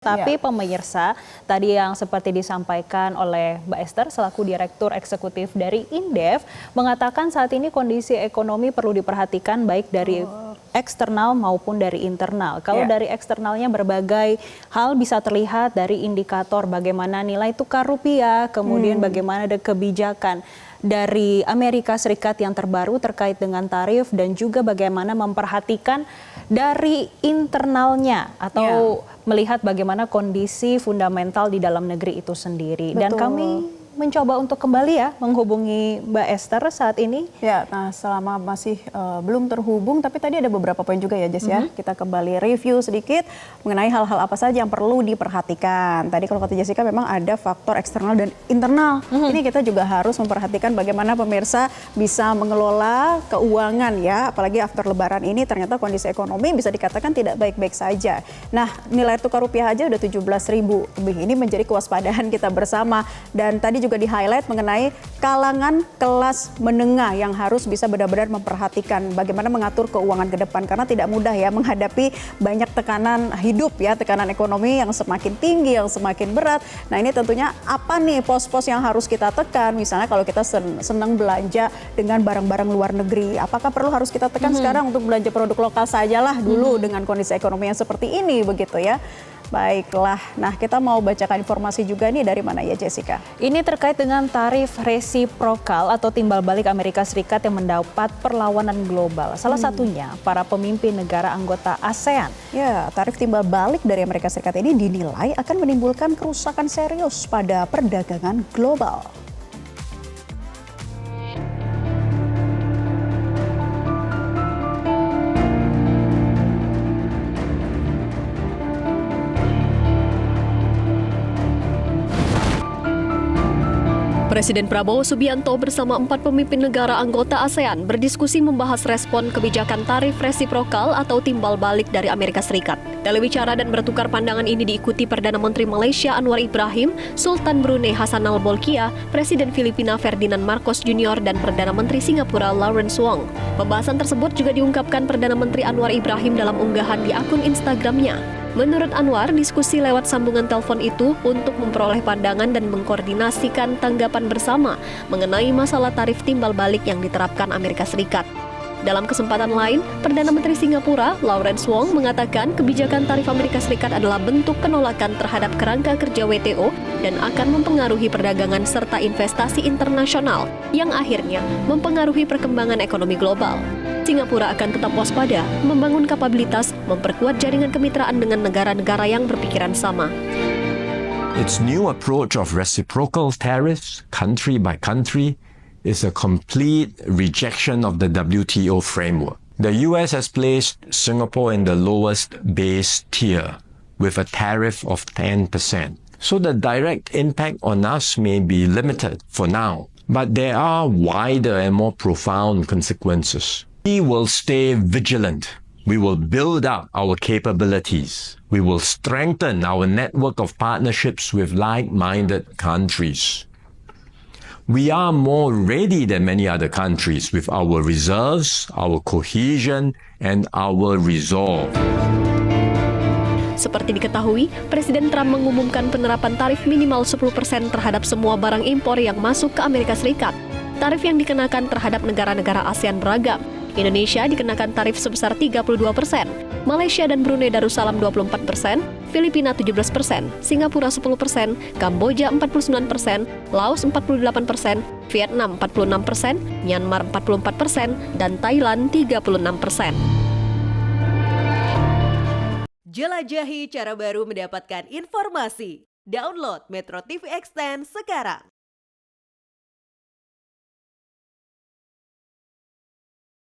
Tapi pemirsa, tadi yang seperti disampaikan oleh Mbak Esther selaku Direktur Eksekutif dari Indef, mengatakan saat ini kondisi ekonomi perlu diperhatikan baik dari eksternal maupun dari internal. Kalau dari eksternalnya berbagai hal bisa terlihat dari indikator bagaimana nilai tukar rupiah, kemudian bagaimana ada kebijakan dari Amerika Serikat yang terbaru terkait dengan tarif dan juga bagaimana memperhatikan dari internalnya atau melihat bagaimana kondisi fundamental di dalam negeri itu sendiri. Dan kami mencoba untuk kembali menghubungi Mbak Esther saat ini. Ya, nah selama masih belum terhubung, tapi tadi ada beberapa poin juga ya Jess ya. Kita kembali review sedikit mengenai hal-hal apa saja yang perlu diperhatikan. Tadi kalau kata Jessica memang ada faktor eksternal dan internal. Ini kita juga harus memperhatikan bagaimana pemirsa bisa mengelola keuangan ya. Apalagi after lebaran ini ternyata kondisi ekonomi bisa dikatakan tidak baik-baik saja. Nah nilai tukar rupiah aja udah 17.000 lebih. Ini menjadi kewaspadaan kita bersama. Dan tadi juga di-highlight mengenai kalangan kelas menengah yang harus bisa benar-benar memperhatikan bagaimana mengatur keuangan ke depan. Karena tidak mudah ya menghadapi banyak tekanan hidup ya, tekanan ekonomi yang semakin tinggi, yang semakin berat. Nah ini tentunya apa nih pos-pos yang harus kita tekan? Misalnya kalau kita senang belanja dengan barang-barang luar negeri, apakah perlu harus kita tekan sekarang untuk belanja produk lokal sajalah dulu dengan kondisi ekonomi yang seperti ini begitu ya? Baiklah, nah kita mau bacakan informasi juga nih dari mana ya Jessica? Ini terkait dengan tarif resiprokal atau timbal balik Amerika Serikat yang mendapat perlawanan global. Salah satunya para pemimpin negara anggota ASEAN. Ya, tarif timbal balik dari Amerika Serikat ini dinilai akan menimbulkan kerusakan serius pada perdagangan global. Presiden Prabowo Subianto bersama 4 pemimpin negara anggota ASEAN berdiskusi membahas respon kebijakan tarif resiprokal atau timbal balik dari Amerika Serikat. Telewicara dan bertukar pandangan ini diikuti Perdana Menteri Malaysia Anwar Ibrahim, Sultan Brunei Hassanal Bolkiah, Presiden Filipina Ferdinand Marcos Jr. dan Perdana Menteri Singapura Lawrence Wong. Pembahasan tersebut juga diungkapkan Perdana Menteri Anwar Ibrahim dalam unggahan di akun Instagramnya. Menurut Anwar, diskusi lewat sambungan telepon itu untuk memperoleh pandangan dan mengkoordinasikan tanggapan bersama mengenai masalah tarif timbal balik yang diterapkan Amerika Serikat. Dalam kesempatan lain, Perdana Menteri Singapura, Lawrence Wong, mengatakan kebijakan tarif Amerika Serikat adalah bentuk penolakan terhadap kerangka kerja WTO dan akan mempengaruhi perdagangan serta investasi internasional yang akhirnya mempengaruhi perkembangan ekonomi global. Singapura akan tetap waspada, membangun kapabilitas, memperkuat jaringan kemitraan dengan negara-negara yang berpikiran sama. Its new approach of reciprocal tariffs, country by country, is a complete rejection of the WTO framework. The US has placed Singapore in the lowest base tier with a tariff of 10%. So the direct impact on us may be limited for now, but there are wider and more profound consequences. We will stay vigilant. We will build up our capabilities. We will strengthen our network of partnerships with like-minded countries. We are more ready than many other countries with our reserves, our cohesion, and our resolve. Seperti diketahui, Presiden Trump mengumumkan penerapan tarif minimal 10% terhadap semua barang impor yang masuk ke Amerika Serikat. Tarif yang dikenakan terhadap negara-negara ASEAN beragam. Indonesia dikenakan tarif sebesar 32%, Malaysia dan Brunei Darussalam 24%, Filipina 17%, Singapura 10%, Kamboja 49%, Laos 48%, Vietnam 46%, Myanmar 44%, dan Thailand 36%. Jelajahi cara baru mendapatkan informasi. Download Metro TV Extend sekarang.